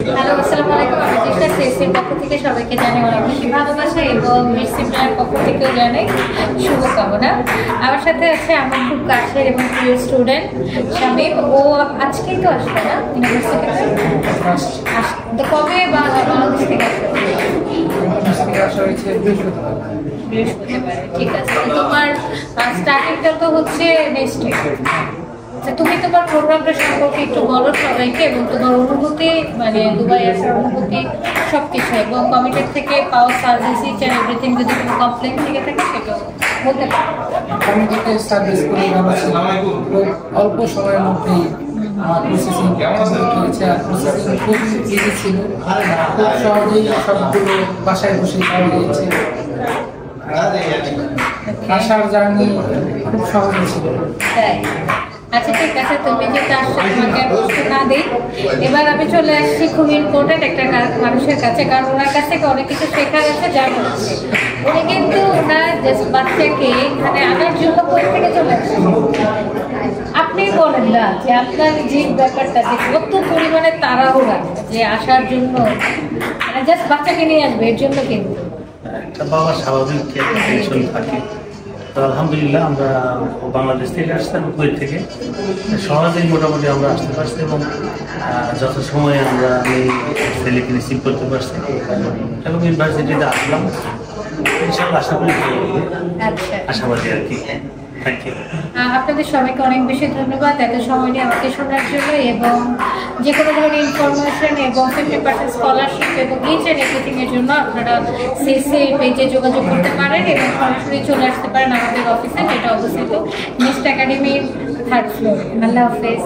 Hello, আসসালামু আলাইকুম। আমি চেষ্টা সিএসসির পক্ষ থেকে সবাইকে জানাই অনেক বেশি ভালোবাসা এবং মিসিপ্লানের পক্ষ থেকেও জানাই শুভকামনা। আমার সাথে আছে আমার খুব কাছের এবং প্রিয় স্টুডেন্ট শামীম। ও আজকেই তো আসবে না ইউনিভার্সিটিতে? তো কবে বাংলাদেশ থেকে আসবে? বৃহস্পতিবার। ঠিক আছে। তোমার স্টার্টিংটা তো হচ্ছে নেক্সট উইক। তুমি তোমার প্রোগ্রামটা সম্পর্কে একটু বলো সবাইকে এবং তোমার অনুভূতি, মানে দুবাই আসার অনুভূতি সবকিছু, এবং কমিটির থেকে পাওয়া সার্ভিস ইচ এন্ড এভরিথিং, যদি কোনো কমপ্লেন থেকে থাকে সেটাও বলতে পারো। কমিটিতে সার্ভিস করে ভালো ছিল, অল্প সময়ের মধ্যেই আমার প্রসেসিং হয়েছে, আর প্রসেসিং খুব ইজি ছিল, খুব সহজেই সবগুলো বাসায় বসে পাওয়া গিয়েছে। আসার জার্নি খুব সহজই ছিল। আচ্ছা, ঠিক আছে। তুমি যেটা আসছো তোমাকে আর প্রশ্ন না দিই। এবার আমি চলে আসছি খুব ইম্পর্টেন্ট একটা মানুষের কাছে, কারণ ওনার কাছ থেকে অনেক কিছু শেখার আছে, জানার আছে। উনি কিন্তু ওনার জাস্ট বাচ্চাকে এখানে আনার জন্য কোথা থেকে চলে আসছে। আপনি বলেন না যে আপনার যে ব্যাপারটা, যে কত পরিমাণে তাড়াহুড়া যে আসার জন্য, মানে জাস্ট বাচ্চাকে নিয়ে আসবে এর জন্য, কিন্তু একটা বাবা স্বাভাবিক টেনশন থাকে। তো আলহামদুলিল্লাহ আমরা বাংলাদেশ থেকে আসতাম, কুয়েত থেকে সহজেই মোটামুটি আমরা আসতে পারছি এবং যথাসময়ে আমি ছেলেকে রিসিভ করতে পারছি এবং ইউনিভার্সিটিতে আসলাম। ইনশাআল্লাহ আশা করি আশাবাদী আর কি। আপনাদের সবাইকে অনেক বেশি ধন্যবাদ এত সময় নিয়ে আমাকে শোনার জন্য, এবং যে কোনো ধরনের ইনফরমেশন এবং 50% স্কলারশিপ এবং ইচ অ্যান্ড এভরিথিং এর জন্য আপনারা সিএসসি পেজে যোগাযোগ করতে পারেন এবং সরাসরি চলে আসতে পারেন আমাদের অফিসে, যেটা অবস্থিত নেক্সট একাডেমির 3rd ফ্লোরে। আল্লাহ হাফেজ।